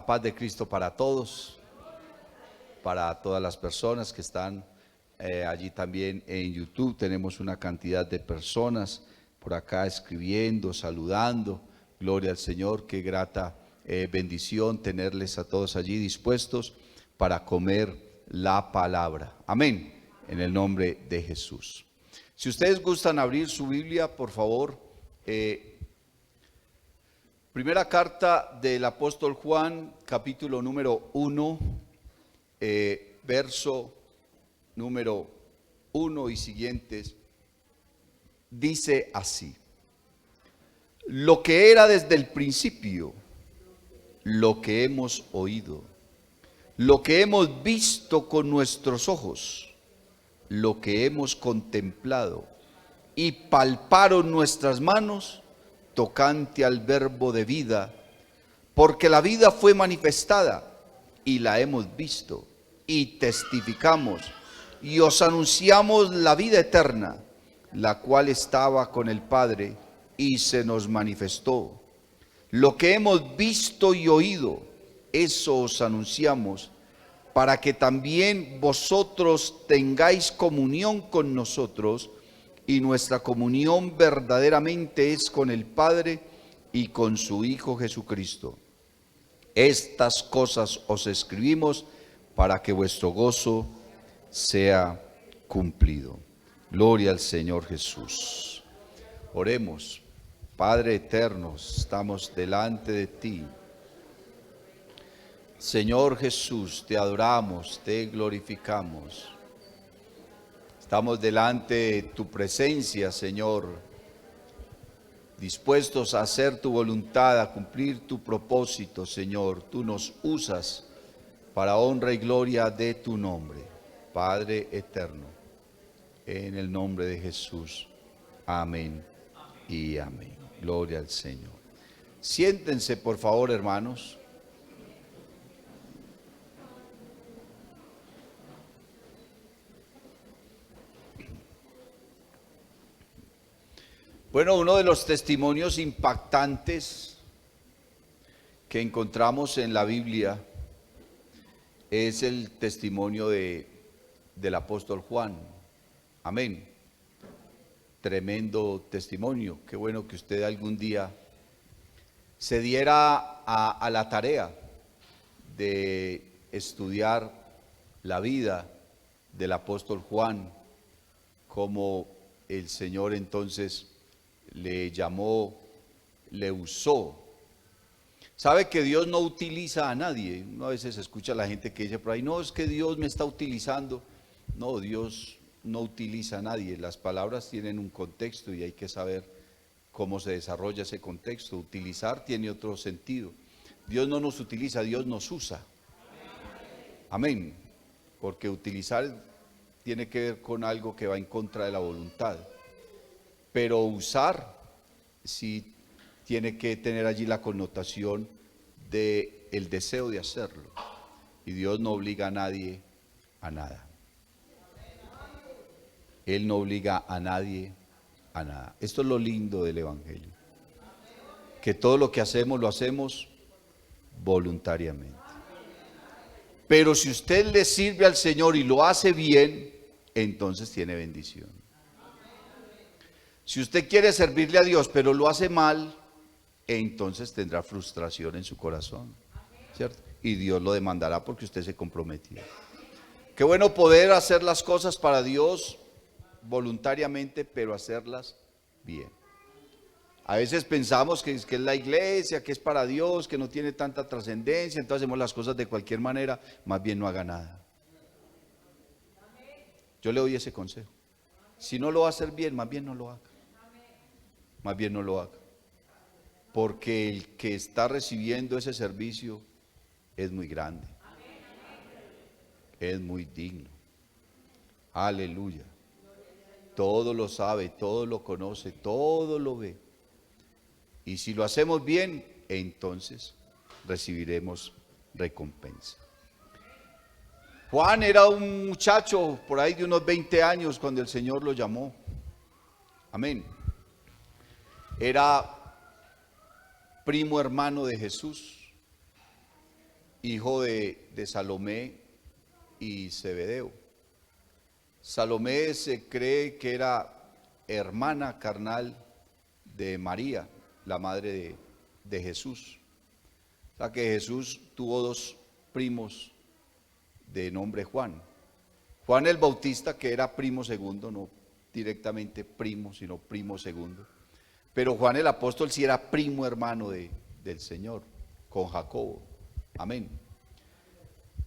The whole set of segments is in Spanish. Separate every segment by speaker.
Speaker 1: La paz de Cristo para todos, para todas las personas que están allí también en YouTube. Tenemos una cantidad de personas por acá escribiendo, saludando. Gloria al Señor, qué grata bendición tenerles a todos allí dispuestos para comer la palabra. Amén, en el nombre de Jesús. Si ustedes gustan abrir su Biblia, por favor, primera carta del apóstol Juan, capítulo número 1, verso número 1 y siguientes, dice así: lo que era desde el principio, lo que hemos oído, lo que hemos visto con nuestros ojos, lo que hemos contemplado y palparon nuestras manos tocante al verbo de vida, porque la vida fue manifestada y la hemos visto y testificamos y os anunciamos la vida eterna, la cual estaba con el Padre y se nos manifestó. Lo que hemos visto y oído, eso os anunciamos, para que también vosotros tengáis comunión con nosotros, y nuestra comunión verdaderamente es con el Padre y con su Hijo Jesucristo. Estas cosas os escribimos para que vuestro gozo sea cumplido. Gloria al Señor Jesús. Oremos. Padre eterno, estamos delante de ti. Señor Jesús, te adoramos, te glorificamos. Estamos delante de tu presencia, Señor, dispuestos a hacer tu voluntad, a cumplir tu propósito, Señor. Tú nos usas para honra y gloria de tu nombre, Padre eterno, en el nombre de Jesús. Amén y amén. Gloria al Señor. Siéntense, por favor, hermanos. Bueno, uno de los testimonios impactantes que encontramos en la Biblia es el testimonio del apóstol Juan. Amén. Tremendo testimonio. Qué bueno que usted algún día se diera a la tarea de estudiar la vida del apóstol Juan, como el Señor entonces le llamó, le usó. Sabe que Dios no utiliza a nadie. Uno a veces escucha a la gente que dice por ahí: no, es que Dios me está utilizando. No, Dios no utiliza a nadie. Las palabras tienen un contexto y hay que saber cómo se desarrolla ese contexto. Utilizar tiene otro sentido. Dios no nos utiliza, Dios nos usa. Amén. Porque utilizar tiene que ver con algo que va en contra de la voluntad. Pero usar sí tiene que tener allí la connotación de el deseo de hacerlo. Y Dios no obliga a nadie a nada. Él no obliga a nadie a nada. Esto es lo lindo del Evangelio. Que todo lo que hacemos lo hacemos voluntariamente. Pero si usted le sirve al Señor y lo hace bien, entonces tiene bendición. Si usted quiere servirle a Dios, pero lo hace mal, entonces tendrá frustración en su corazón, ¿cierto? Y Dios lo demandará porque usted se comprometió. Qué bueno poder hacer las cosas para Dios voluntariamente, pero hacerlas bien. A veces pensamos que es la iglesia, que es para Dios, que no tiene tanta trascendencia, entonces hacemos las cosas de cualquier manera, más bien no haga nada. Yo le doy ese consejo. Si no lo va a hacer bien, más bien no lo haga. Más bien no lo haga. Porque el que está recibiendo ese servicio es muy grande. Es muy digno. Aleluya. Todo lo sabe, todo lo conoce, todo lo ve. Y si lo hacemos bien, entonces recibiremos recompensa. Juan era un muchacho por ahí de unos 20 años cuando el Señor lo llamó. Amén. Era primo hermano de Jesús. hijo de Salomé y Zebedeo. Salomé se cree que era hermana carnal de María, la madre de Jesús. O sea que Jesús tuvo dos primos de nombre Juan. Juan el Bautista, que era primo segundo, no directamente primo, sino primo segundo. Pero Juan el apóstol sí era primo hermano del Señor, con Jacobo. Amén.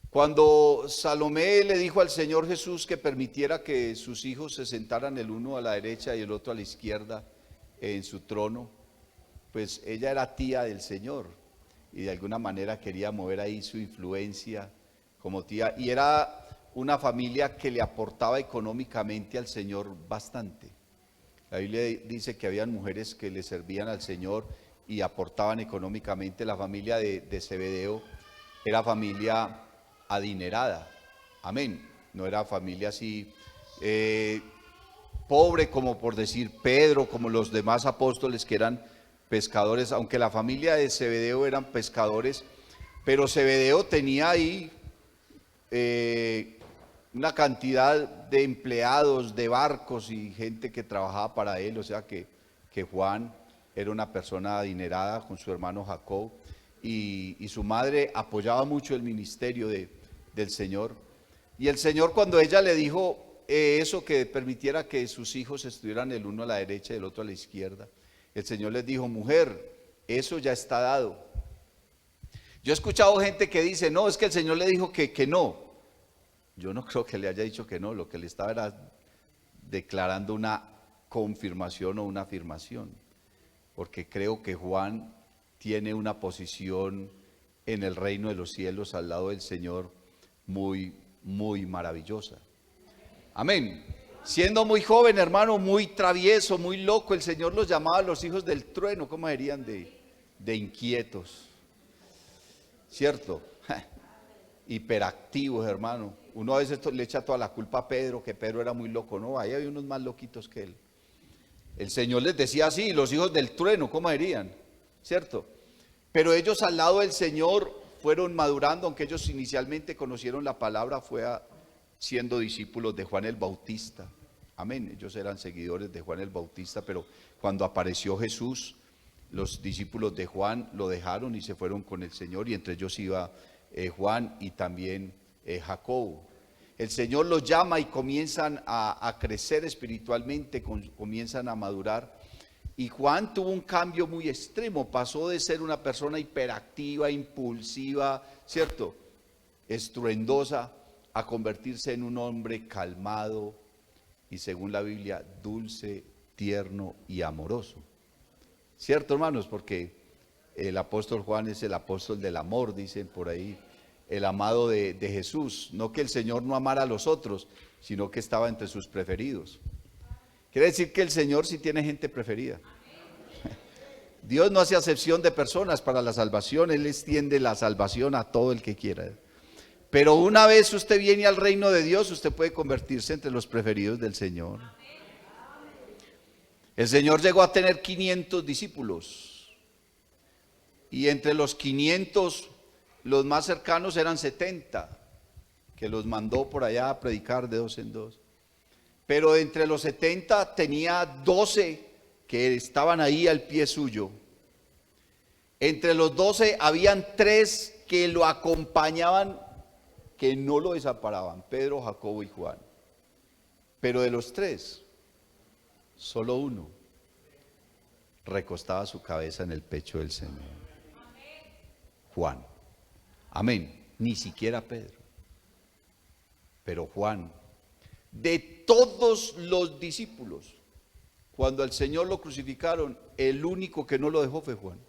Speaker 1: Cuando Salomé le dijo al Señor Jesús que permitiera que sus hijos se sentaran el uno a la derecha y el otro a la izquierda en su trono, pues ella era tía del Señor y de alguna manera quería mover ahí su influencia como tía, y era una familia que le aportaba económicamente al Señor bastante. La Biblia dice que habían mujeres que le servían al Señor y aportaban económicamente. La familia de Zebedeo era familia adinerada, amén, no era familia así pobre como por decir Pedro, como los demás apóstoles que eran pescadores, aunque la familia de Zebedeo eran pescadores, pero Zebedeo tenía ahí una cantidad de empleados, de barcos y gente que trabajaba para él, o sea que Juan era una persona adinerada con su hermano Jacob, y su madre apoyaba mucho el ministerio del Señor. Y el Señor, cuando ella le dijo eso, que permitiera que sus hijos estuvieran el uno a la derecha y el otro a la izquierda, el Señor les dijo: mujer, eso ya está dado. Yo he escuchado gente que dice: no, es que el Señor le dijo que no. Yo no creo que le haya dicho que no, lo que le estaba era declarando una confirmación o una afirmación, porque creo que Juan tiene una posición en el reino de los cielos al lado del Señor muy, muy maravillosa. Amén. Siendo muy joven, hermano, muy travieso, muy loco, el Señor los llamaba los hijos del trueno. ¿Cómo serían de inquietos? ¿Cierto? Hiperactivos, hermano. Uno a veces le echa toda la culpa a Pedro, que Pedro era muy loco. No, ahí había unos más loquitos que él. El Señor les decía así: los hijos del trueno, ¿cómo serían? ¿Cierto? Pero ellos al lado del Señor fueron madurando, aunque ellos inicialmente conocieron la palabra, siendo discípulos de Juan el Bautista. Amén. Ellos eran seguidores de Juan el Bautista, pero cuando apareció Jesús, los discípulos de Juan lo dejaron y se fueron con el Señor, y entre ellos iba Juan y también Jacobo. El Señor los llama y comienzan a crecer espiritualmente, comienzan a madurar. Y Juan tuvo un cambio muy extremo, pasó de ser una persona hiperactiva, impulsiva, ¿cierto?, estruendosa, a convertirse en un hombre calmado y, según la Biblia, dulce, tierno y amoroso. ¿Cierto, hermanos? Porque el apóstol Juan es el apóstol del amor, dicen por ahí, el amado de Jesús. No que el Señor no amara a los otros, sino que estaba entre sus preferidos. Quiere decir que el Señor sí tiene gente preferida. Dios no hace acepción de personas para la salvación, Él extiende la salvación a todo el que quiera. Pero una vez usted viene al reino de Dios, usted puede convertirse entre los preferidos del Señor. El Señor llegó a tener 500 discípulos, y entre los 500, los más cercanos eran 70, que los mandó por allá a predicar de dos en dos. Pero entre los 70 tenía 12 que estaban ahí al pie suyo. Entre los 12 habían 3 que lo acompañaban, que no lo desamparaban: Pedro, Jacobo y Juan. Pero de los 3, solo uno recostaba su cabeza en el pecho del Señor: Juan. Amén. Ni siquiera Pedro. Pero Juan, de todos los discípulos, cuando al Señor lo crucificaron, el único que no lo dejó fue Juan.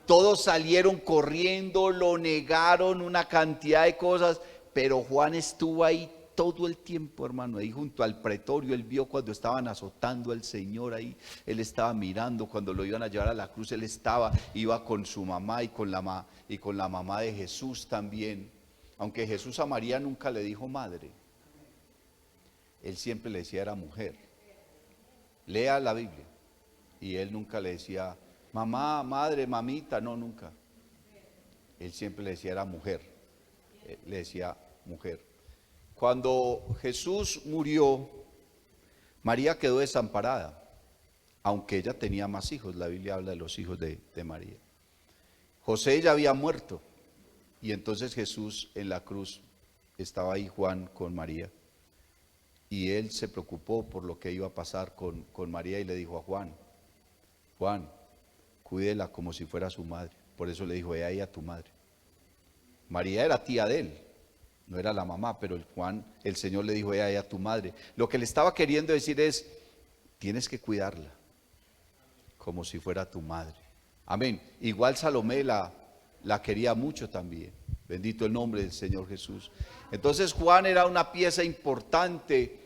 Speaker 1: Todos salieron corriendo, lo negaron, una cantidad de cosas, pero Juan estuvo ahí todo el tiempo, hermano, ahí junto al pretorio. Él vio cuando estaban azotando al Señor ahí, él estaba mirando. Cuando lo iban a llevar a la cruz, él iba con su mamá y con la mamá de Jesús también. Aunque Jesús a María nunca le dijo madre, él siempre le decía era mujer. Lea la Biblia. Y él nunca le decía mamá, madre, mamita, no, nunca. Él siempre le decía era mujer, le decía mujer. Cuando Jesús murió, María quedó desamparada, aunque ella tenía más hijos. La Biblia habla de los hijos de María. José ya había muerto, y entonces Jesús en la cruz estaba ahí Juan con María. Y él se preocupó por lo que iba a pasar con María y le dijo a Juan, Juan, cuídela como si fuera su madre. Por eso le dijo, ve ahí a tu madre. María era tía de él, no era la mamá, pero el Señor le dijo, ve ahí a tu madre. Lo que le estaba queriendo decir es, tienes que cuidarla como si fuera tu madre. Amén. Igual Salomé la quería mucho también. Bendito el nombre del Señor Jesús. Entonces Juan era una pieza importante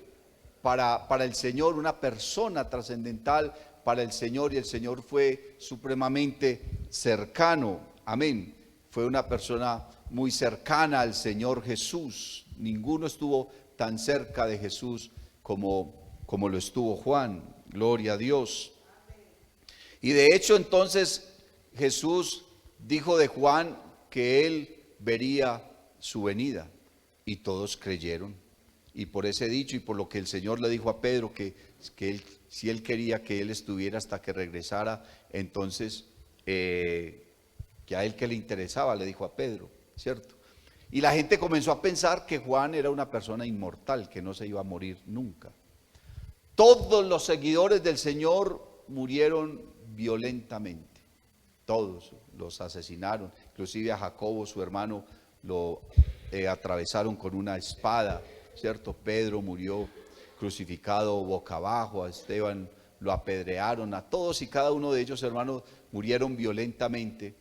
Speaker 1: para el Señor, una persona trascendental para el Señor, y el Señor fue supremamente cercano. Amén. Fue una persona muy cercana al Señor Jesús. Ninguno estuvo tan cerca de Jesús como lo estuvo Juan. Gloria a Dios. Y de hecho entonces Jesús dijo de Juan que él vería su venida, y todos creyeron. Y por ese dicho y por lo que el Señor le dijo a Pedro que él, si él quería que él estuviera hasta que regresara, entonces que a él que le interesaba, le dijo a Pedro, ¿cierto? Y la gente comenzó a pensar que Juan era una persona inmortal, que no se iba a morir nunca. Todos los seguidores del Señor murieron violentamente, todos los asesinaron, inclusive a Jacobo, su hermano, lo atravesaron con una espada, ¿cierto? Pedro murió crucificado boca abajo, a Esteban lo apedrearon, a todos y cada uno de ellos, hermanos, murieron violentamente.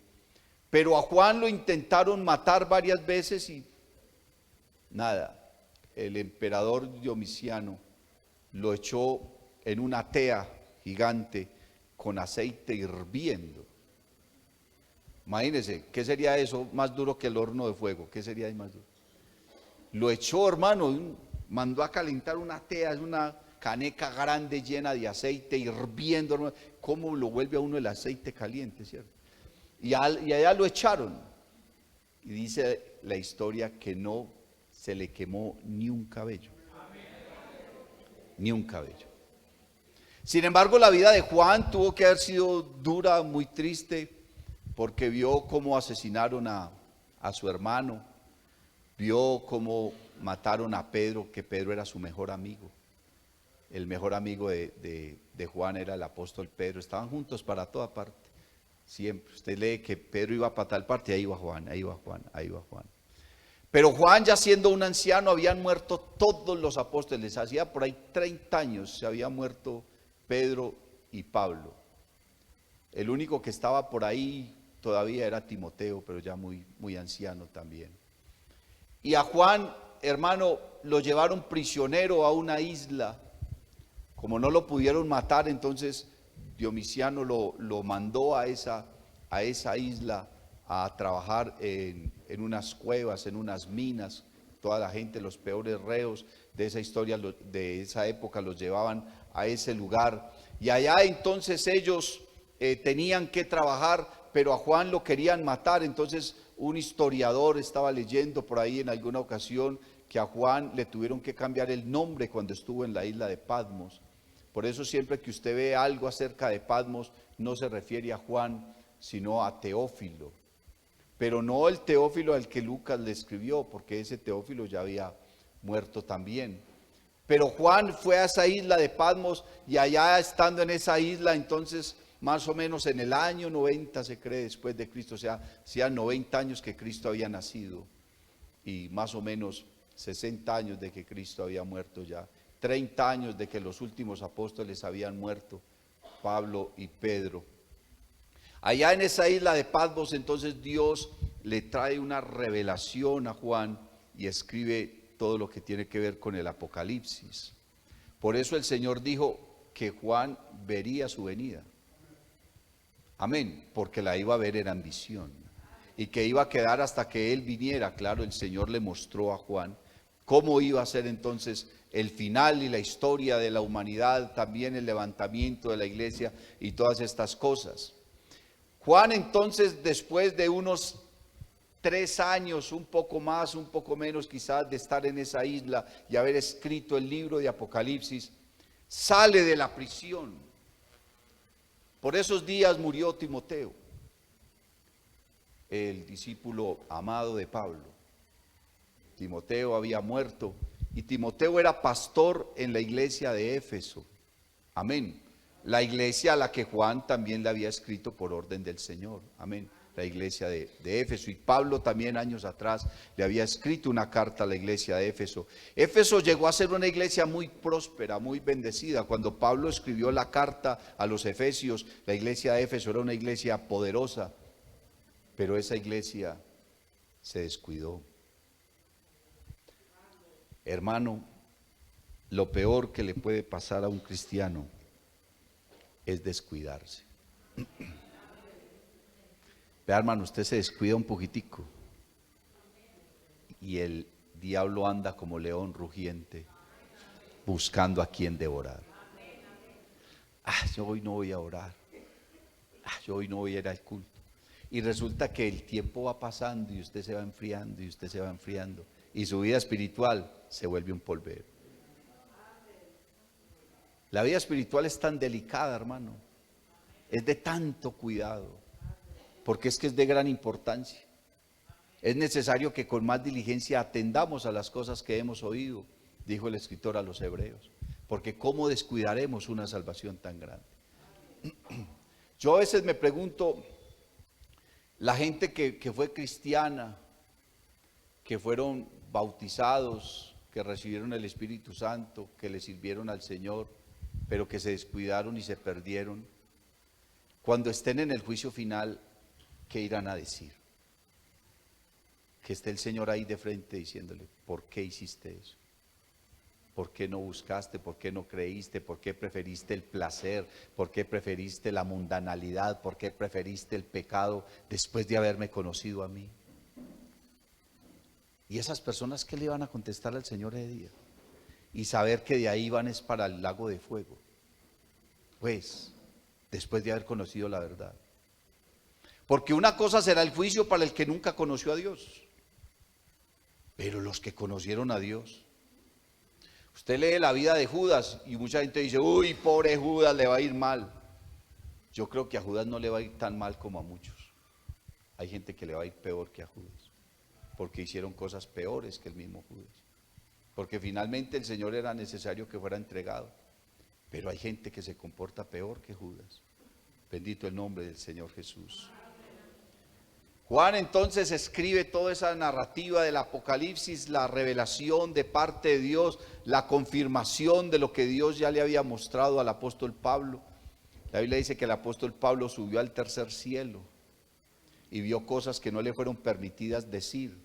Speaker 1: Pero a Juan lo intentaron matar varias veces y nada. El emperador Domiciano lo echó en una tea gigante con aceite hirviendo. Imagínense, ¿qué sería eso más duro que el horno de fuego? ¿Qué sería ahí más duro? Lo echó, hermano, mandó a calentar una tea, es una caneca grande llena de aceite hirviendo, hermano. ¿Cómo lo vuelve a uno el aceite caliente, cierto? Y allá lo echaron. Y dice la historia que no se le quemó ni un cabello. Ni un cabello. Sin embargo, la vida de Juan tuvo que haber sido dura, muy triste, porque vio cómo asesinaron a su hermano, vio cómo mataron a Pedro, que Pedro era su mejor amigo. El mejor amigo de Juan era el apóstol Pedro, estaban juntos para toda parte, siempre. Usted lee que Pedro iba para tal parte, ahí iba Juan, ahí iba Juan, ahí iba Juan. Pero Juan, ya siendo un anciano, habían muerto todos los apóstoles, hacía por ahí 30 años se había muerto Pedro y Pablo. El único que estaba por ahí todavía era Timoteo, pero ya muy, muy anciano también. Y a Juan, hermano, lo llevaron prisionero a una isla. Como no lo pudieron matar, entonces Domiciano lo mandó a esa isla a trabajar en unas cuevas, en unas minas. Toda la gente, los peores reos de esa historia, de esa época, los llevaban a ese lugar. Y allá entonces ellos tenían que trabajar, pero a Juan lo querían matar. Entonces un historiador estaba leyendo por ahí en alguna ocasión que a Juan le tuvieron que cambiar el nombre cuando estuvo en la isla de Patmos. Por eso siempre que usted ve algo acerca de Patmos, no se refiere a Juan, sino a Teófilo. Pero no el Teófilo al que Lucas le escribió, porque ese Teófilo ya había muerto también. Pero Juan fue a esa isla de Patmos, y allá estando en esa isla, entonces más o menos en el año 90 se cree después de Cristo, o sea, hacían 90 años que Cristo había nacido, y más o menos 60 años de que Cristo había muerto ya. 30 años de que los últimos apóstoles habían muerto, Pablo y Pedro. Allá en esa isla de Patmos, entonces Dios le trae una revelación a Juan y escribe todo lo que tiene que ver con el Apocalipsis. Por eso el Señor dijo que Juan vería su venida. Amén, porque la iba a ver en visión y que iba a quedar hasta que Él viniera. Claro, el Señor le mostró a Juan cómo iba a ser entonces el final y la historia de la humanidad, también el levantamiento de la iglesia y todas estas cosas. Juan entonces, después de unos 3 años, un poco más, un poco menos quizás, de estar en esa isla y haber escrito el libro de Apocalipsis, sale de la prisión. Por esos días murió Timoteo, el discípulo amado de Pablo. Timoteo había muerto y Timoteo era pastor en la iglesia de Éfeso. Amén. La iglesia a la que Juan también le había escrito por orden del Señor. Amén. La iglesia de Éfeso. Y Pablo también años atrás le había escrito una carta a la iglesia de Éfeso. Éfeso llegó a ser una iglesia muy próspera, muy bendecida. Cuando Pablo escribió la carta a los efesios, la iglesia de Éfeso era una iglesia poderosa. Pero esa iglesia se descuidó. Hermano, lo peor que le puede pasar a un cristiano es descuidarse. Vea, hermano, usted se descuida un poquitico y el diablo anda como león rugiente buscando a quien devorar. Yo hoy no voy a orar. Yo hoy no voy a ir al culto. Y resulta que el tiempo va pasando y usted se va enfriando y usted se va enfriando y su vida espiritual se vuelve un polvero. La vida espiritual es tan delicada, hermano. Es de tanto cuidado, porque es que es de gran importancia. Es necesario que con más diligencia atendamos a las cosas que hemos oído, dijo el escritor a los hebreos, porque ¿cómo descuidaremos una salvación tan grande? Yo a veces me pregunto, la gente que fue cristiana, que fueron bautizados, que recibieron el Espíritu Santo, que le sirvieron al Señor, pero que se descuidaron y se perdieron, cuando estén en el juicio final, ¿qué irán a decir? Que esté el Señor ahí de frente diciéndole, ¿por qué hiciste eso? ¿Por qué no buscaste? ¿Por qué no creíste? ¿Por qué preferiste el placer? ¿Por qué preferiste la mundanalidad? ¿Por qué preferiste el pecado después de haberme conocido a mí? ¿Y esas personas qué le van a contestar al Señor ese día? Y saber que de ahí van es para el lago de fuego. Pues, después de haber conocido la verdad. Porque una cosa será el juicio para el que nunca conoció a Dios. Pero los que conocieron a Dios. Usted lee la vida de Judas y mucha gente dice, uy, pobre Judas, le va a ir mal. Yo creo que a Judas no le va a ir tan mal como a muchos. Hay gente que le va a ir peor que a Judas, porque hicieron cosas peores que el mismo Judas. Porque finalmente el Señor era necesario que fuera entregado. Pero hay gente que se comporta peor que Judas. Bendito el nombre del Señor Jesús. Juan entonces escribe toda esa narrativa del Apocalipsis, la revelación de parte de Dios, la confirmación de lo que Dios ya le había mostrado al apóstol Pablo. La Biblia dice que el apóstol Pablo subió al tercer cielo y vio cosas que no le fueron permitidas decir.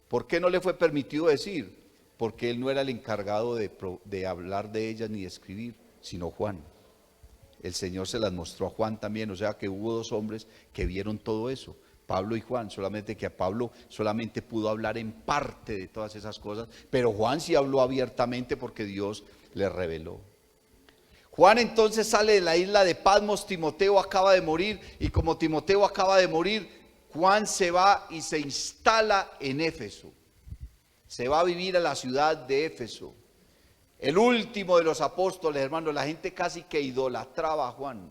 Speaker 1: ¿Por qué no le fue permitido decir? Porque él no era el encargado de hablar de ellas ni de escribir, sino Juan. El Señor se las mostró a Juan también, o sea que hubo dos hombres que vieron todo eso, Pablo y Juan, solamente que a Pablo solamente pudo hablar en parte de todas esas cosas, pero Juan sí habló abiertamente porque Dios le reveló. Juan entonces sale de la isla de Patmos, Timoteo acaba de morir, y como Timoteo acaba de morir, Juan se va y se instala en Éfeso. Se va a vivir a la ciudad de Éfeso. El último de los apóstoles, hermanos, la gente casi que idolatraba a Juan.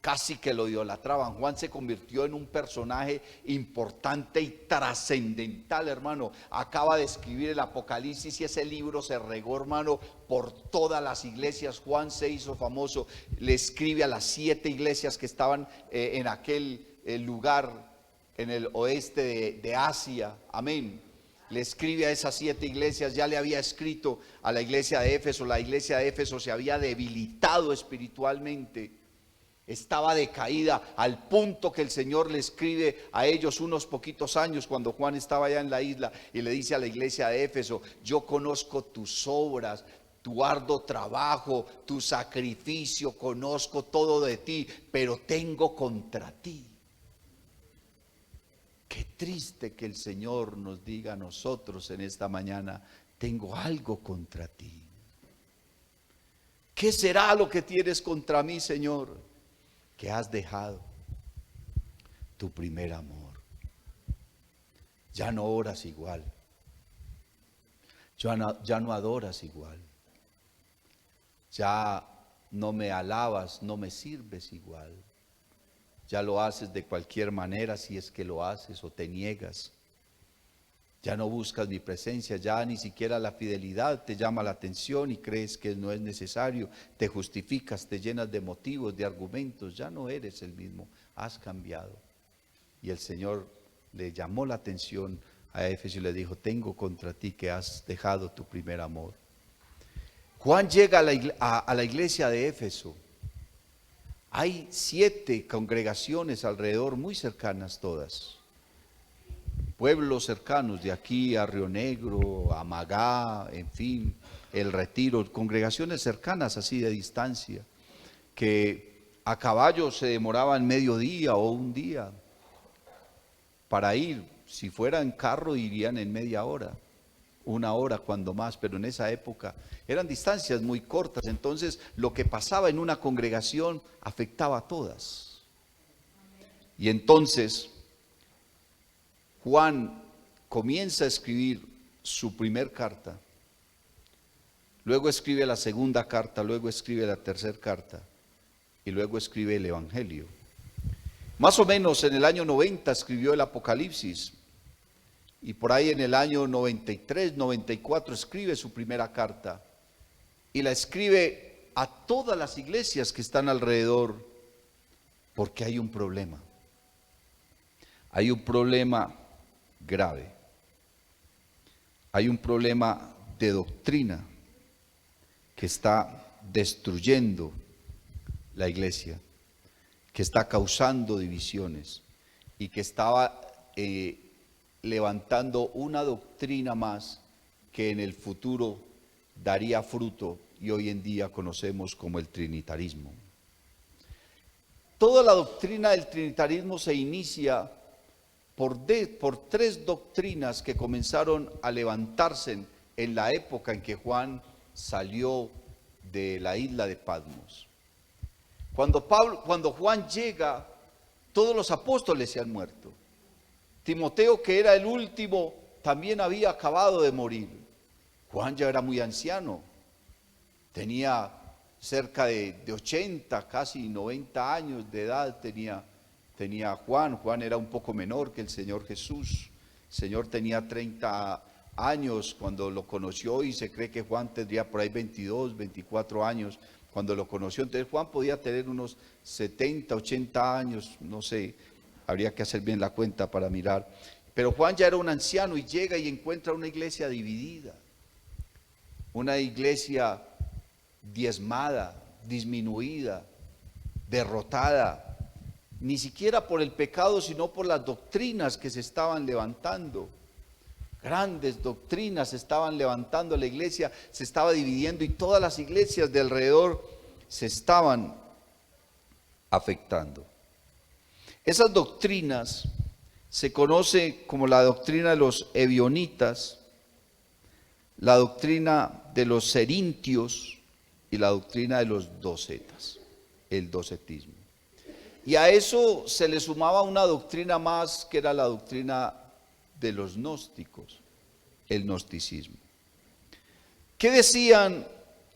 Speaker 1: Casi que lo idolatraban. Juan se convirtió en un personaje importante y trascendental, hermano. Acaba de escribir el Apocalipsis y ese libro se regó, hermano, por todas las iglesias. Juan se hizo famoso. Le escribe a las 7 iglesias que estaban en aquel lugar, en el oeste de Asia. Amén. Le escribe a esas 7 iglesias. Ya le había escrito a la iglesia de Éfeso. La iglesia de Éfeso se había debilitado espiritualmente. Estaba decaída al punto que el Señor le escribe a ellos unos poquitos años cuando Juan estaba allá en la isla y le dice a la iglesia de Éfeso: yo conozco tus obras, tu arduo trabajo, tu sacrificio, conozco todo de ti, pero tengo contra ti. Qué triste que el Señor nos diga a nosotros en esta mañana: tengo algo contra ti. ¿Qué será lo que tienes contra mí, Señor? Que has dejado tu primer amor. ya no oras igual, ya no adoras igual, ya no me alabas, no me sirves igual, ya lo haces de cualquier manera si es que lo haces o te niegas. Ya no buscas mi presencia, ya ni siquiera la fidelidad te llama la atención y crees que no es necesario, te justificas, te llenas de motivos, de argumentos, ya no eres el mismo, has cambiado. Y el Señor le llamó la atención a Éfeso y le dijo, tengo contra ti que has dejado tu primer amor. Juan llega a la iglesia de Éfeso. Hay 7 congregaciones alrededor, muy cercanas todas. Pueblos cercanos de aquí a Río Negro, a Magá, en fin, El Retiro, congregaciones cercanas así de distancia, que a caballo se demoraban mediodía o un día para ir. Si fuera en carro irían en media hora, una hora cuando más, pero en esa época eran distancias muy cortas, entonces lo que pasaba en una congregación afectaba a todas. Y entonces Juan comienza a escribir su primer carta, luego escribe la segunda carta, luego escribe la tercera carta y luego escribe el Evangelio. Más o menos en el año 90 escribió el Apocalipsis y por ahí en el año 93, 94 escribe su primera carta y la escribe a todas las iglesias que están alrededor porque hay un problema. Hay un problema grave. Hay un problema de doctrina que está destruyendo la iglesia, que está causando divisiones y que estaba levantando una doctrina más que en el futuro daría fruto y hoy en día conocemos como el trinitarismo. Toda la doctrina del trinitarismo se inicia por 3 doctrinas que comenzaron a levantarse en la época en que Juan salió de la isla de Patmos. Cuando Juan llega, todos los apóstoles se han muerto. Timoteo, que era el último, también había acabado de morir. Juan ya era muy anciano, tenía cerca de 80, casi 90 años de edad tenía Juan. Juan era un poco menor que el Señor Jesús. El Señor tenía 30 años cuando lo conoció y se cree que Juan tendría por ahí 22, 24 años cuando lo conoció. Entonces Juan podía tener unos 70, 80 años, no sé, habría que hacer bien la cuenta para mirar. Pero Juan ya era un anciano y llega y encuentra una iglesia dividida, una iglesia diezmada, disminuida, derrotada, ni siquiera por el pecado, sino por las doctrinas que se estaban levantando. Grandes doctrinas se estaban levantando, la iglesia se estaba dividiendo y todas las iglesias de alrededor se estaban afectando. Esas doctrinas se conoce como la doctrina de los ebionitas, la doctrina de los cerintios y la doctrina de los docetas, el docetismo. Y a eso se le sumaba una doctrina más que era la doctrina de los gnósticos, el gnosticismo. ¿Qué decían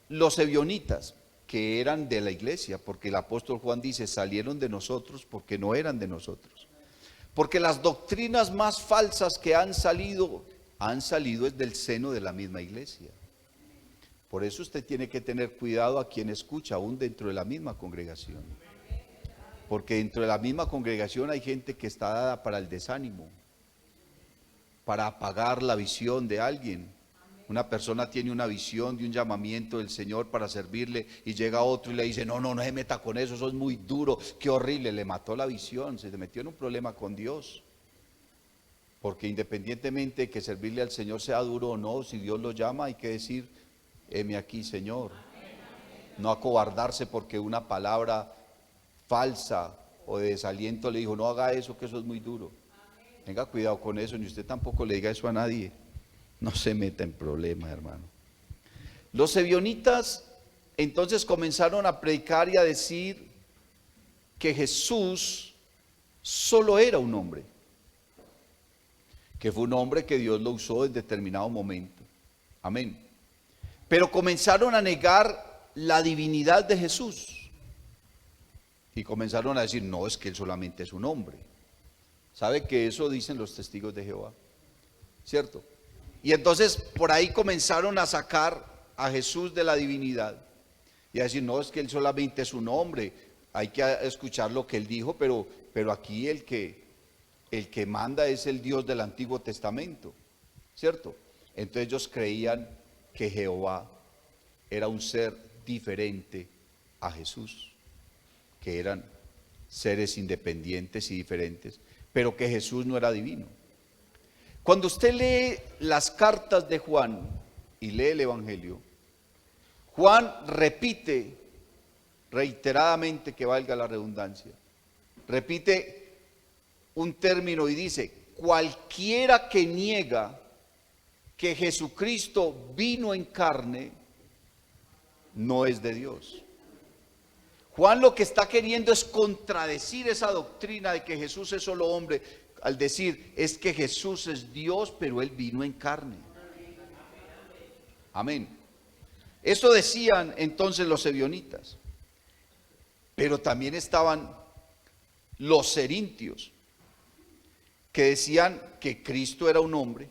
Speaker 1: los ebionitas? Que eran de la iglesia, porque el apóstol Juan dice, salieron de nosotros porque no eran de nosotros. Porque las doctrinas más falsas que han salido es del seno de la misma iglesia. Por eso usted tiene que tener cuidado a quien escucha, aún dentro de la misma congregación. Porque dentro de la misma congregación hay gente que está dada para el desánimo, para apagar la visión de alguien. Una persona tiene una visión de un llamamiento del Señor para servirle y llega otro y le dice, no se meta con eso es muy duro, qué horrible, le mató la visión, se metió en un problema con Dios. Porque independientemente de que servirle al Señor sea duro o no, si Dios lo llama hay que decir, heme aquí, Señor. No acobardarse porque una palabra falsa o de desaliento le dijo, no haga eso, que eso es muy duro. Tenga cuidado con eso, ni usted tampoco le diga eso a nadie. No se meta en problemas, hermano. Los ebionitas entonces comenzaron a predicar y a decir que Jesús solo era un hombre, que fue un hombre que Dios lo usó en determinado momento. Amén. Pero comenzaron a negar la divinidad de Jesús. Y comenzaron a decir, no, es que él solamente es un hombre. ¿Sabe que eso dicen los testigos de Jehová? ¿Cierto? Y entonces por ahí comenzaron a sacar a Jesús de la divinidad. Y a decir, no, es que él solamente es un hombre. Hay que escuchar lo que él dijo, pero aquí el que manda es el Dios del Antiguo Testamento. ¿Cierto? Entonces ellos creían que Jehová era un ser diferente a Jesús, que eran seres independientes y diferentes, pero que Jesús no era divino. Cuando usted lee las cartas de Juan y lee el Evangelio, Juan repite reiteradamente, que valga la redundancia, repite un término y dice, cualquiera que niega que Jesucristo vino en carne, no es de Dios. Juan lo que está queriendo es contradecir esa doctrina de que Jesús es solo hombre, al decir, es que Jesús es Dios, pero Él vino en carne. Amén. Eso decían entonces los ebionitas, pero también estaban los cerintios, que decían que Cristo era un hombre,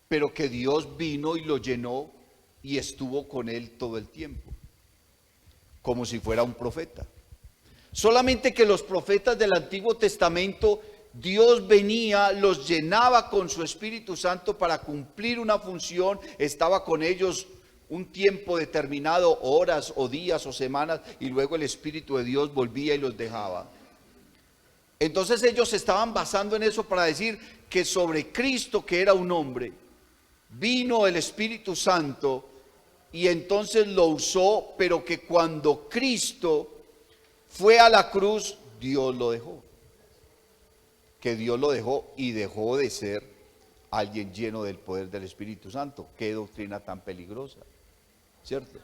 Speaker 1: pero que Dios vino y lo llenó y estuvo con él todo el tiempo, como si fuera un profeta. Solamente que los profetas del Antiguo Testamento, Dios venía, los llenaba con su Espíritu Santo para cumplir una función, estaba con ellos un tiempo determinado, horas o días o semanas, y luego el Espíritu de Dios volvía y los dejaba. Entonces ellos se estaban basando en eso para decir que sobre Cristo, que era un hombre, vino el Espíritu Santo y entonces lo usó, pero que cuando Cristo fue a la cruz, Dios lo dejó. Que Dios lo dejó y dejó de ser alguien lleno del poder del Espíritu Santo. Qué doctrina tan peligrosa, ¿cierto?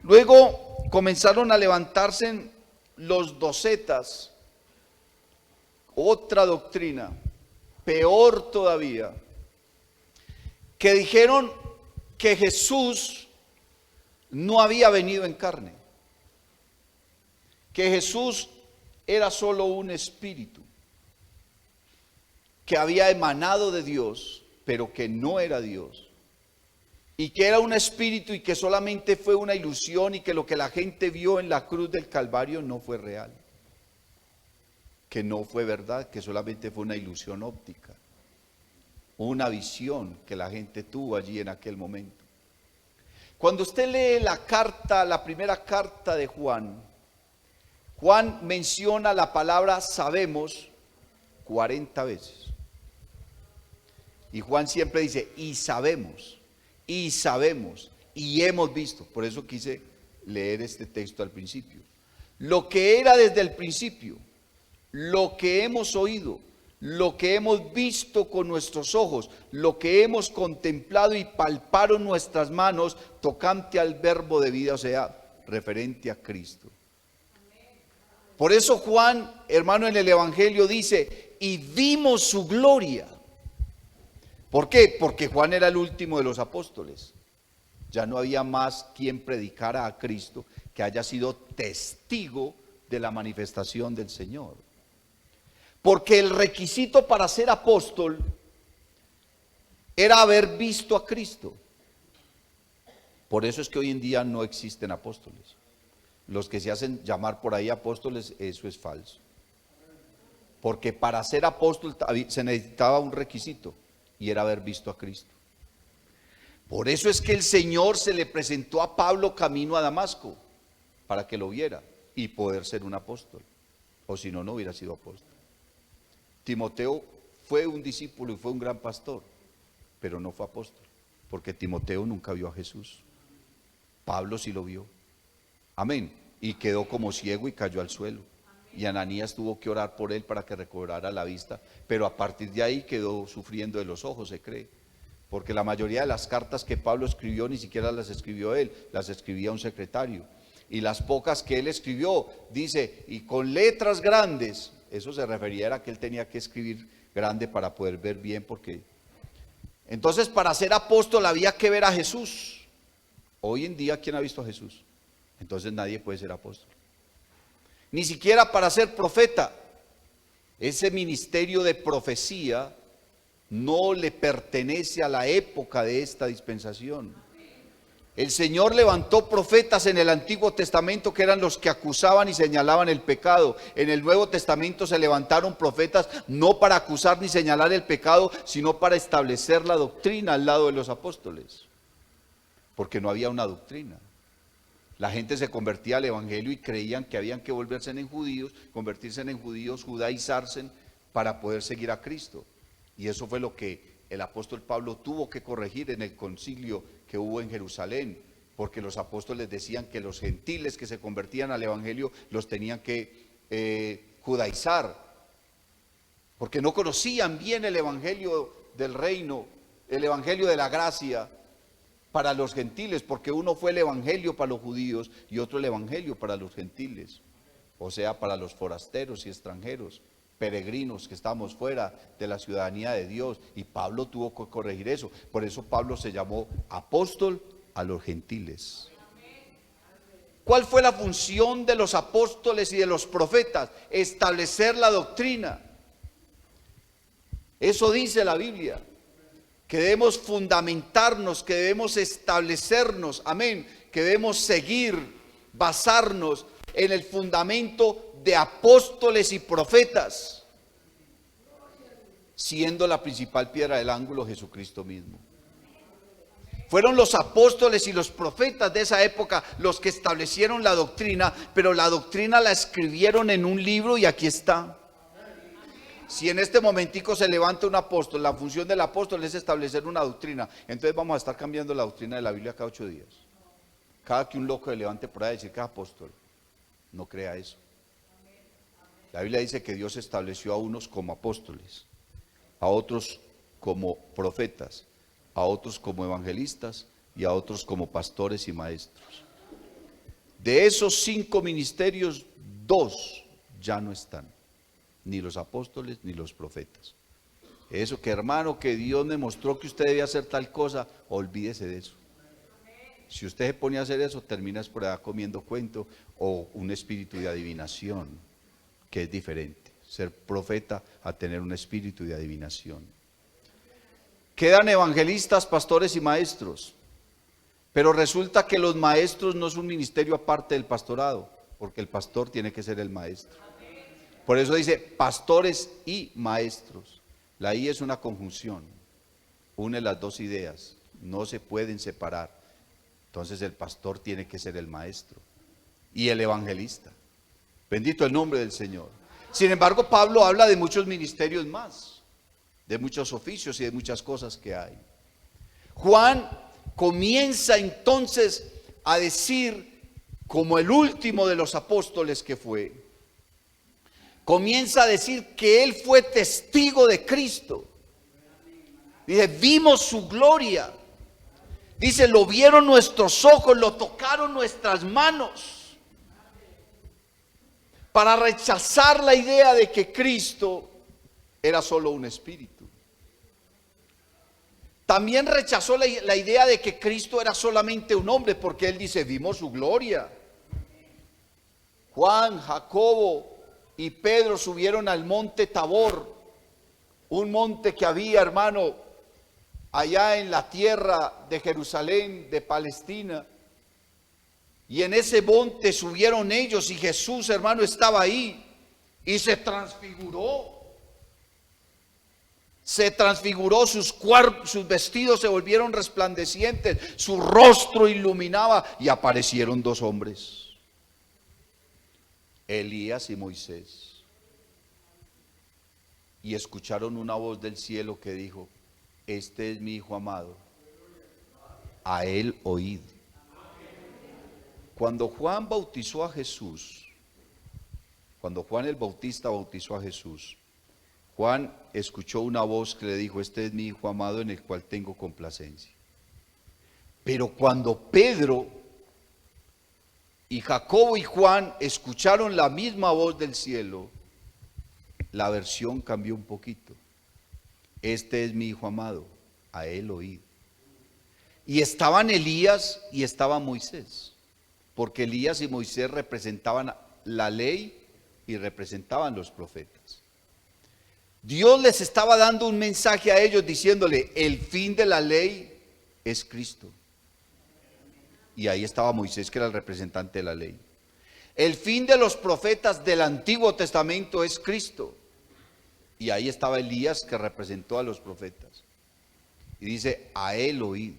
Speaker 1: Luego comenzaron a levantarse los docetas, otra doctrina, peor todavía, que dijeron que Jesús no había venido en carne, que Jesús era solo un espíritu, que había emanado de Dios, pero que no era Dios, y que era un espíritu y que solamente fue una ilusión y que lo que la gente vio en la cruz del Calvario no fue real, que no fue verdad, que solamente fue una ilusión óptica, una visión que la gente tuvo allí en aquel momento. Cuando usted lee la primera carta de Juan, Juan menciona la palabra sabemos 40 veces. Y Juan siempre dice, y sabemos, y hemos visto. Por eso quise leer este texto al principio. Lo que era desde el principio, lo que hemos oído, lo que hemos visto con nuestros ojos, lo que hemos contemplado y palparon nuestras manos tocante al verbo de vida, o sea, referente a Cristo. Por eso Juan, hermano, en el Evangelio dice, y vimos su gloria. ¿Por qué? Porque Juan era el último de los apóstoles. Ya no había más quien predicara a Cristo que haya sido testigo de la manifestación del Señor. Porque el requisito para ser apóstol era haber visto a Cristo. Por eso es que hoy en día no existen apóstoles. Los que se hacen llamar por ahí apóstoles, eso es falso. Porque para ser apóstol se necesitaba un requisito y era haber visto a Cristo. Por eso es que el Señor se le presentó a Pablo camino a Damasco para que lo viera y poder ser un apóstol. O si no, no hubiera sido apóstol. Timoteo fue un discípulo y fue un gran pastor, pero no fue apóstol, porque Timoteo nunca vio a Jesús. Pablo sí lo vio. Amén. Y quedó como ciego y cayó al suelo. Y Ananías tuvo que orar por él para que recobrara la vista, pero a partir de ahí quedó sufriendo de los ojos, se cree. Porque la mayoría de las cartas que Pablo escribió ni siquiera las escribió él, las escribía un secretario. Y las pocas que él escribió, dice, y con letras grandes. Eso se refería a que él tenía que escribir grande para poder ver bien, porque entonces para ser apóstol había que ver a Jesús. Hoy en día, ¿quién ha visto a Jesús? Entonces nadie puede ser apóstol. Ni siquiera para ser profeta. Ese ministerio de profecía no le pertenece a la época de esta dispensación. El Señor levantó profetas en el Antiguo Testamento que eran los que acusaban y señalaban el pecado. En el Nuevo Testamento se levantaron profetas no para acusar ni señalar el pecado, sino para establecer la doctrina al lado de los apóstoles. Porque no había una doctrina. La gente se convertía al evangelio y creían que habían que volverse en judíos, convertirse en judíos, judaizarse para poder seguir a Cristo. Y eso fue lo que el apóstol Pablo tuvo que corregir en el concilio que hubo en Jerusalén, porque los apóstoles decían que los gentiles que se convertían al evangelio los tenían que judaizar, porque no conocían bien el evangelio del reino, el evangelio de la gracia para los gentiles, porque uno fue el evangelio para los judíos y otro el evangelio para los gentiles, o sea, para los forasteros y extranjeros, peregrinos que estamos fuera de la ciudadanía de Dios. Y Pablo tuvo que corregir eso. Por eso Pablo se llamó apóstol a los gentiles. ¿Cuál fue la función de los apóstoles y de los profetas? Establecer la doctrina. Eso dice la Biblia, que debemos fundamentarnos, que debemos establecernos, amén, que debemos seguir, basarnos en el fundamento de apóstoles y profetas, siendo la principal piedra del ángulo Jesucristo mismo. Fueron los apóstoles y los profetas de esa época los que establecieron la doctrina, pero la doctrina la escribieron en un libro y aquí está. Si en este momentico se levanta un apóstol, la función del apóstol es establecer una doctrina, entonces vamos a estar cambiando la doctrina de la Biblia cada 8 días. Cada que un loco se levante por ahí a decir que es apóstol, no crea eso. La Biblia dice que Dios estableció a unos como apóstoles, a otros como profetas, a otros como evangelistas y a otros como pastores y maestros. De esos 5 ministerios, 2 ya no están, ni los apóstoles ni los profetas. Eso que hermano, que Dios me mostró que usted debe hacer tal cosa, olvídese de eso. Si usted se pone a hacer eso, terminas por allá comiendo cuento o un espíritu de adivinación, que es diferente, ser profeta a tener un espíritu de adivinación. Quedan evangelistas, pastores y maestros, pero resulta que los maestros no es un ministerio aparte del pastorado, porque el pastor tiene que ser el maestro. Por eso dice pastores y maestros. La I es una conjunción, une las dos ideas, no se pueden separar. Entonces el pastor tiene que ser el maestro y el evangelista. Bendito el nombre del Señor. Sin embargo, Pablo habla de muchos ministerios más, de muchos oficios y de muchas cosas que hay. Juan comienza entonces a decir, como el último de los apóstoles que fue, comienza a decir que él fue testigo de Cristo. Dice, vimos su gloria. Dice, lo vieron nuestros ojos, lo tocaron nuestras manos. Para rechazar la idea de que Cristo era solo un espíritu. También rechazó la idea de que Cristo era solamente un hombre, porque él dice, vimos su gloria. Juan, Jacobo y Pedro subieron al monte Tabor, un monte que había, hermano, allá en la tierra de Jerusalén, de Palestina. Y en ese monte subieron ellos y Jesús, hermano, estaba ahí y se transfiguró. Se transfiguró, sus vestidos se volvieron resplandecientes, su rostro iluminaba y aparecieron 2 hombres, Elías y Moisés. Y escucharon una voz del cielo que dijo, este es mi hijo amado, a él oíd. Cuando Juan bautizó a Jesús, cuando Juan el Bautista bautizó a Jesús, Juan escuchó una voz que le dijo, este es mi hijo amado en el cual tengo complacencia. Pero cuando Pedro y Jacobo y Juan escucharon la misma voz del cielo, la versión cambió un poquito. este es mi hijo amado, a él oíd. Y estaban Elías y estaba Moisés, porque Elías y Moisés representaban la ley y representaban los profetas. Dios les estaba dando un mensaje a ellos diciéndole, el fin de la ley es Cristo. Y ahí estaba Moisés, que era el representante de la ley. El fin de los profetas del Antiguo Testamento es Cristo. Y ahí estaba Elías, que representó a los profetas. Y dice, a él oíd.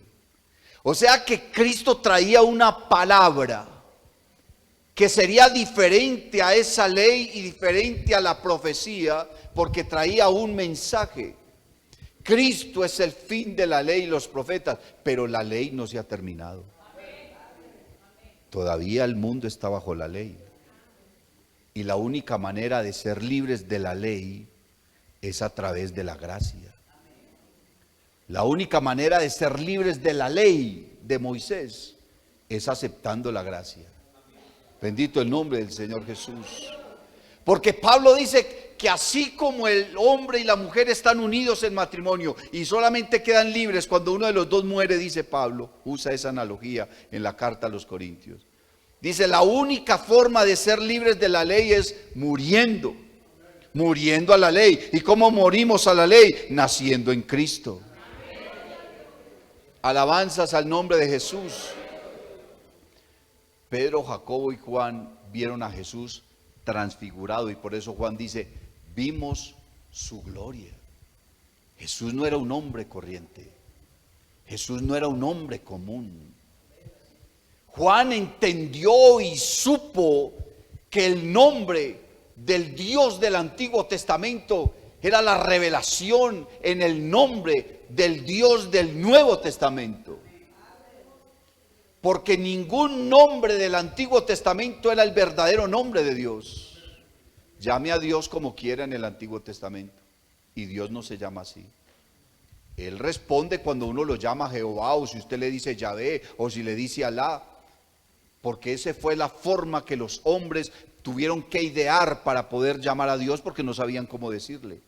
Speaker 1: O sea que Cristo traía una palabra que sería diferente a esa ley y diferente a la profecía, porque traía un mensaje. Cristo es el fin de la ley y los profetas, pero la ley no se ha terminado. Todavía el mundo está bajo la ley. Y la única manera de ser libres de la ley es a través de la gracia. La única manera de ser libres de la ley de Moisés es aceptando la gracia. Bendito el nombre del Señor Jesús. Porque Pablo dice que así como el hombre y la mujer están unidos en matrimonio y solamente quedan libres cuando uno de los dos muere, dice Pablo, usa esa analogía en la carta a los Corintios. Dice, la única forma de ser libres de la ley es muriendo a la ley. ¿Y cómo morimos a la ley? Naciendo en Cristo. Alabanzas al nombre de Jesús. Pedro, Jacobo y Juan vieron a Jesús transfigurado, y por eso Juan dice, vimos su gloria. Jesús no era un hombre corriente. Jesús no era un hombre común. Juan entendió y supo que el nombre del Dios del Antiguo Testamento era la revelación en el nombre del Dios del Nuevo Testamento. Porque ningún nombre del Antiguo Testamento era el verdadero nombre de Dios. Llame a Dios como quiera en el Antiguo Testamento, y Dios no se llama así. Él responde cuando uno lo llama Jehová, o si usted le dice Yahvé, o si le dice Alá, porque esa fue la forma que los hombres tuvieron que idear para poder llamar a Dios, porque no sabían cómo decirle.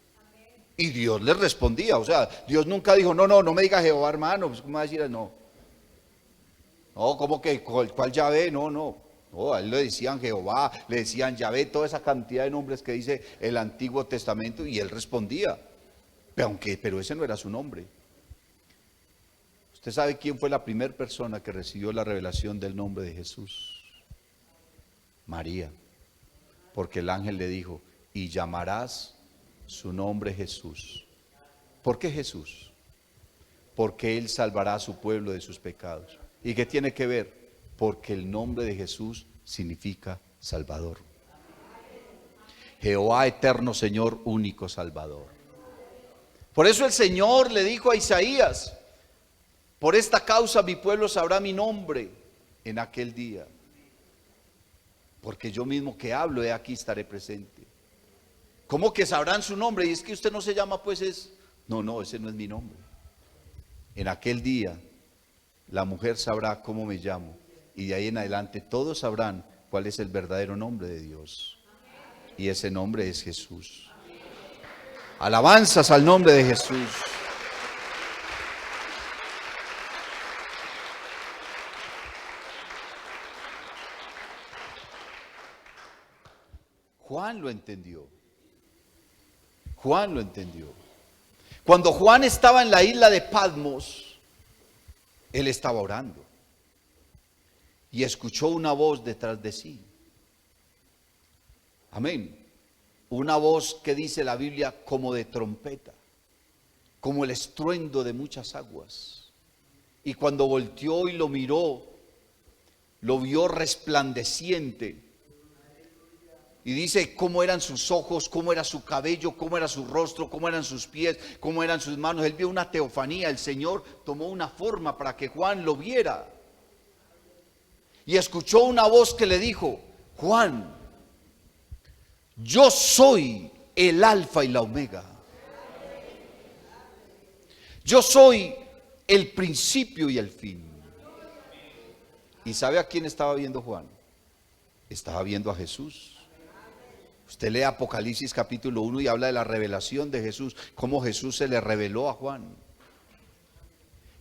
Speaker 1: Y Dios les respondía. O sea, Dios nunca dijo, no me diga Jehová, hermano, pues, ¿cómo va a decir? No, ¿cómo que? ¿Cuál Yahvé? No, a él le decían Jehová, le decían Yahvé, toda esa cantidad de nombres que dice el Antiguo Testamento, y él respondía, pero ese no era su nombre. ¿Usted sabe quién fue la primera persona que recibió la revelación del nombre de Jesús? María, porque el ángel le dijo, y llamarás su nombre Jesús. ¿Por qué Jesús? Porque Él salvará a su pueblo de sus pecados. ¿Y qué tiene que ver? Porque el nombre de Jesús significa Salvador. Jehová eterno Señor, único Salvador. Por eso el Señor le dijo a Isaías, por esta causa mi pueblo sabrá mi nombre en aquel día. Porque yo mismo que hablo, he aquí estaré presente. ¿Cómo que sabrán su nombre? Y es que usted no se llama, pues es... No, ese no es mi nombre. En aquel día, la mujer sabrá cómo me llamo. Y de ahí en adelante todos sabrán cuál es el verdadero nombre de Dios. Y ese nombre es Jesús. Alabanzas al nombre de Jesús. Juan lo entendió. Juan lo entendió. Cuando Juan estaba en la isla de Patmos, él estaba orando y escuchó una voz detrás de sí. Amén. Una voz que dice la Biblia como de trompeta, como el estruendo de muchas aguas. Y cuando volteó y lo miró, lo vio resplandeciente. Y dice cómo eran sus ojos, cómo era su cabello, cómo era su rostro, cómo eran sus pies, cómo eran sus manos. Él vio una teofanía. El Señor tomó una forma para que Juan lo viera. Y escuchó una voz que le dijo, Juan, yo soy el alfa y la omega. Yo soy el principio y el fin. ¿Y sabe a quién estaba viendo Juan? Estaba viendo a Jesús. Usted lee Apocalipsis capítulo 1 y habla de la revelación de Jesús, cómo Jesús se le reveló a Juan.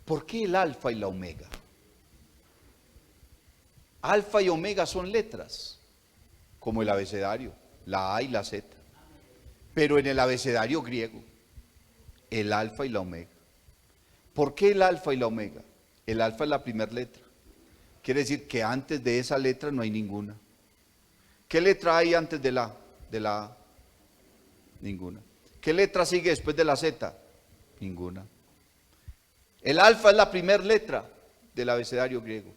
Speaker 1: ¿Por qué el alfa y la omega? Alfa y omega son letras, como el abecedario, la A y la Z. Pero en el abecedario griego, el alfa y la omega. ¿Por qué el alfa y la omega? El alfa es la primera letra. Quiere decir que antes de esa letra no hay ninguna. ¿Qué letra hay antes de la A? Ninguna. ¿Qué letra sigue después de la Z? Ninguna. El alfa es la primera letra del abecedario griego.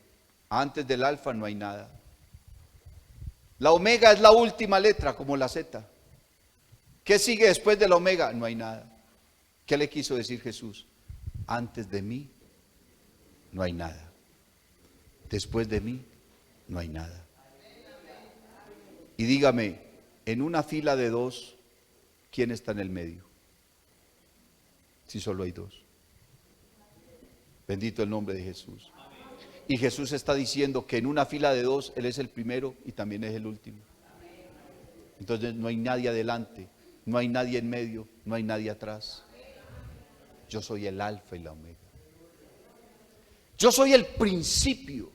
Speaker 1: Antes del alfa no hay nada. La omega es la última letra, como la Z. ¿Qué sigue después de la omega? No hay nada. ¿Qué le quiso decir Jesús? Antes de mí no hay nada. Después de mí no hay nada. Y dígame, en una fila de dos, ¿quién está en el medio? Si solo hay dos. Bendito el nombre de Jesús. Y Jesús está diciendo que en una fila de dos, Él es el primero y también es el último. Entonces no hay nadie adelante, no hay nadie en medio, no hay nadie atrás. Yo soy el alfa y la omega. Yo soy el principio,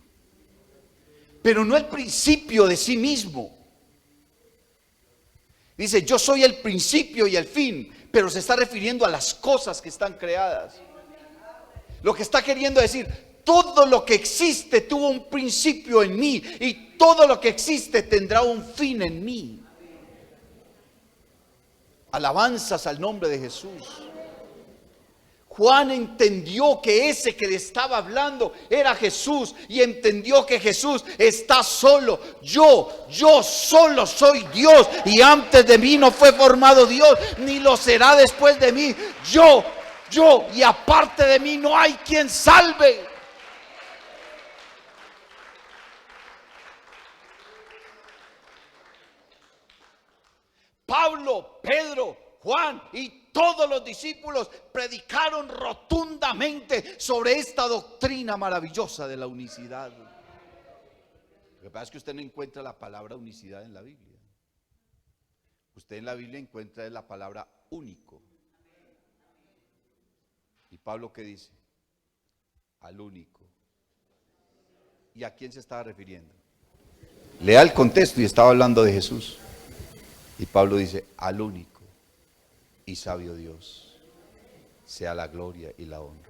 Speaker 1: pero no el principio de sí mismo. Dice, yo soy el principio y el fin, pero se está refiriendo a las cosas que están creadas. Lo que está queriendo decir, todo lo que existe tuvo un principio en mí y todo lo que existe tendrá un fin en mí. Alabanzas al nombre de Jesús. Juan entendió que ese que le estaba hablando era Jesús y entendió que Jesús está solo. Yo solo soy Dios y antes de mí no fue formado Dios, ni lo será después de mí. Yo y aparte de mí no hay quien salve. Pablo, Pedro, Juan y todos los discípulos predicaron rotundamente sobre esta doctrina maravillosa de la unicidad. Lo que pasa es que usted no encuentra la palabra unicidad en la Biblia. Usted en la Biblia encuentra la palabra único. ¿Y Pablo qué dice? Al único. ¿Y a quién se estaba refiriendo? Lea el contexto y estaba hablando de Jesús. Y Pablo dice, al único y sabio Dios, sea la gloria y la honra.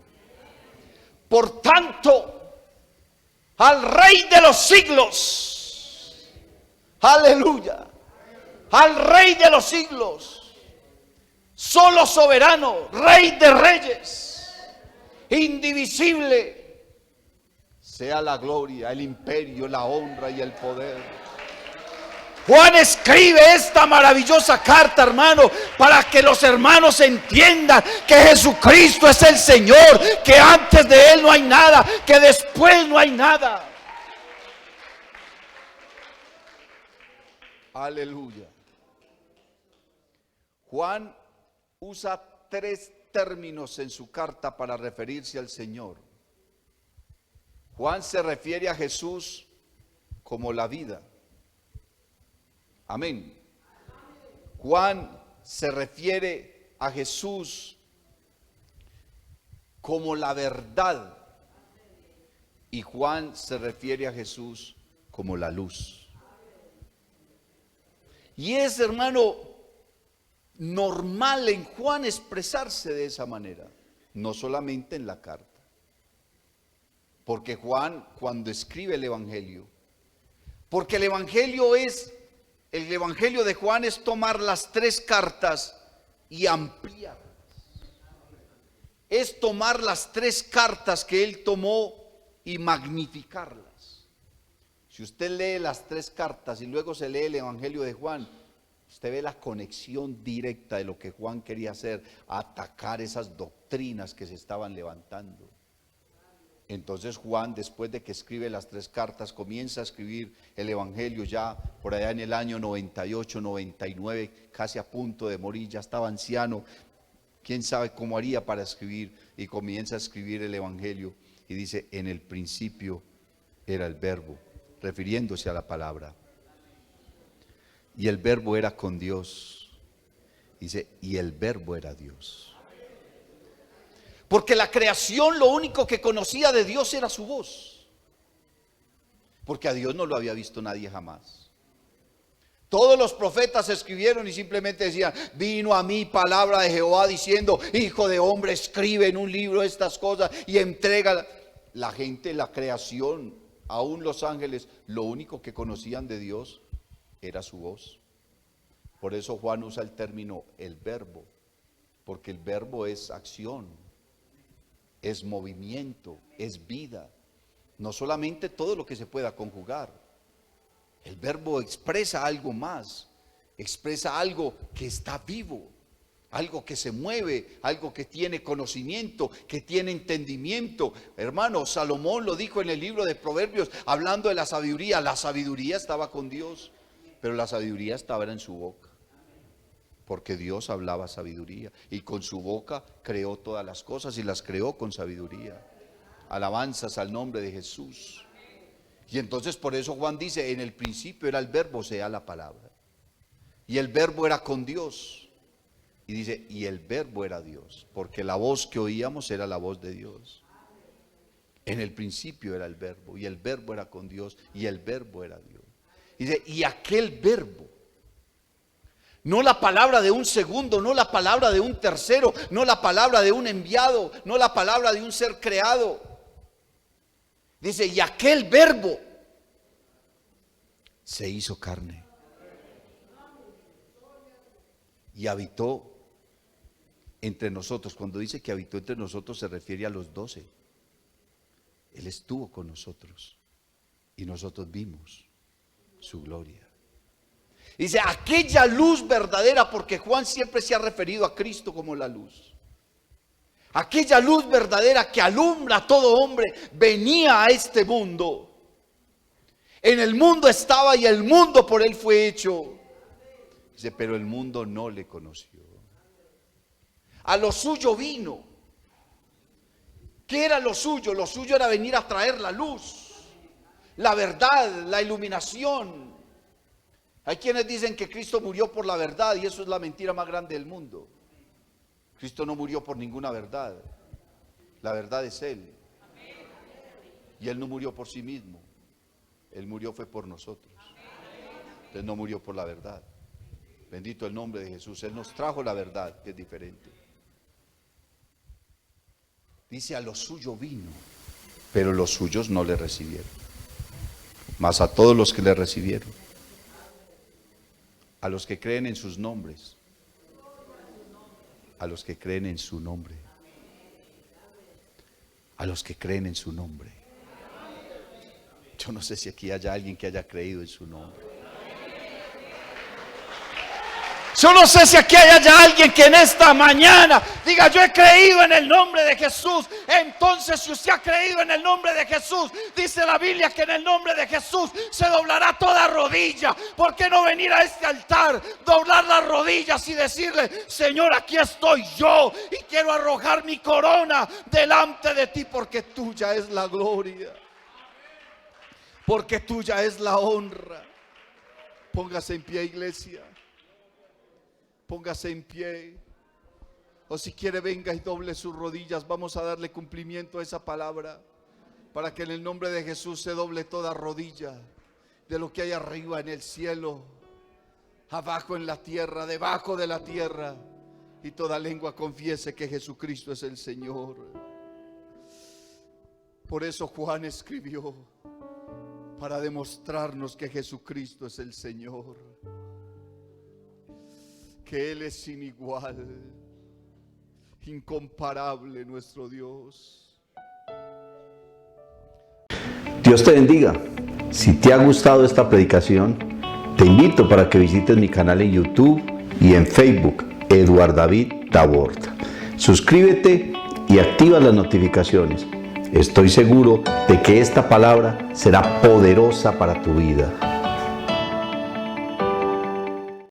Speaker 1: Por tanto, al Rey de los siglos, aleluya, al Rey de los siglos, solo soberano, Rey de reyes, indivisible, sea la gloria, el imperio, la honra y el poder. Juan escribe esta maravillosa carta, hermano, para que los hermanos entiendan que Jesucristo es el Señor, que antes de Él no hay nada, que después no hay nada. Aleluya. Juan usa tres términos en su carta para referirse al Señor. Juan se refiere a Jesús como la vida. Amén. Juan se refiere a Jesús como la verdad. Y Juan se refiere a Jesús como la luz. Y es, hermano, normal en Juan expresarse de esa manera. No solamente en la carta. Porque Juan, cuando escribe el Evangelio, porque el Evangelio de Juan es tomar las tres cartas y ampliarlas. Es tomar las tres cartas que él tomó y magnificarlas. Si usted lee las tres cartas y luego se lee el Evangelio de Juan, usted ve la conexión directa de lo que Juan quería hacer, atacar esas doctrinas que se estaban levantando. Entonces Juan, después de que escribe las tres cartas, comienza a escribir el Evangelio ya por allá en el año 98, 99, casi a punto de morir, ya estaba anciano. ¿Quién sabe cómo haría para escribir? Y comienza a escribir el Evangelio y dice, en el principio era el verbo, refiriéndose a la palabra. y el verbo era con Dios. Dice, y el verbo era Dios. Porque la creación lo único que conocía de Dios era su voz. Porque a Dios no lo había visto nadie jamás. Todos los profetas escribieron y simplemente decían, vino a mí palabra de Jehová diciendo, hijo de hombre, escribe en un libro estas cosas y entrega. La gente, la creación, aún los ángeles, lo único que conocían de Dios era su voz. Por eso Juan usa el término el verbo, porque el verbo es acción, es movimiento, es vida. No solamente todo lo que se pueda conjugar. El verbo expresa algo más, expresa algo que está vivo, algo que se mueve, algo que tiene conocimiento, que tiene entendimiento. Hermano, Salomón lo dijo en el libro de Proverbios, hablando de la sabiduría estaba con Dios, pero la sabiduría estaba en su boca, porque Dios hablaba sabiduría y con su boca creó todas las cosas y las creó con sabiduría. Alabanzas al nombre de Jesús. Y entonces por eso Juan dice, en el principio era el verbo, o sea, la palabra. Y el verbo era con Dios. Y dice, y el verbo era Dios, porque la voz que oíamos era la voz de Dios. En el principio era el verbo, y el verbo era con Dios, y el verbo era Dios. Y dice, y aquel verbo, no la palabra de un segundo, no la palabra de un tercero, no la palabra de un enviado, no la palabra de un ser creado. Dice, y aquel verbo se hizo carne y habitó entre nosotros. Cuando dice que habitó entre nosotros se refiere a los 12. Él estuvo con nosotros y nosotros vimos su gloria. Dice, aquella luz verdadera, porque Juan siempre se ha referido a Cristo como la luz. Aquella luz verdadera que alumbra a todo hombre venía a este mundo. En el mundo estaba y el mundo por él fue hecho. Dice, pero el mundo no le conoció. A lo suyo vino. ¿Qué era lo suyo? Lo suyo era venir a traer la luz, la verdad, la iluminación. Hay quienes dicen que Cristo murió por la verdad y eso es la mentira más grande del mundo. Cristo no murió por ninguna verdad. La verdad es Él. Y Él no murió por sí mismo. Él murió fue por nosotros. Él no murió por la verdad. Bendito el nombre de Jesús. Él nos trajo la verdad, que es diferente. Dice, a lo suyo vino, pero los suyos no le recibieron. Mas a todos los que le recibieron, a los que creen en sus nombres, a los que creen en su nombre, a los que creen en su nombre. Yo no sé si aquí haya alguien que haya creído en su nombre. Yo no sé si aquí haya alguien que en esta mañana diga, yo he creído en el nombre de Jesús. Entonces, si usted ha creído en el nombre de Jesús, dice la Biblia que en el nombre de Jesús se doblará toda rodilla. ¿Por qué no venir a este altar, doblar las rodillas y decirle, Señor, aquí estoy yo y quiero arrojar mi corona delante de ti, porque tuya es la gloria, porque tuya es la honra? Póngase en pie, iglesia. Póngase en pie. O si quiere, venga y doble sus rodillas. Vamos a darle cumplimiento a esa palabra, para que en el nombre de Jesús se doble toda rodilla, de lo que hay arriba en el cielo, abajo en la tierra, debajo de la tierra, y toda lengua confiese que Jesucristo es el Señor. Por eso Juan escribió, para demostrarnos que Jesucristo es el Señor, que Él es sin igual, incomparable nuestro Dios.
Speaker 2: Dios te bendiga. Si te ha gustado esta predicación, te invito para que visites mi canal en YouTube y en Facebook, Eduard David Tabord. Suscríbete y activa las notificaciones. Estoy seguro de que esta palabra será poderosa para tu vida.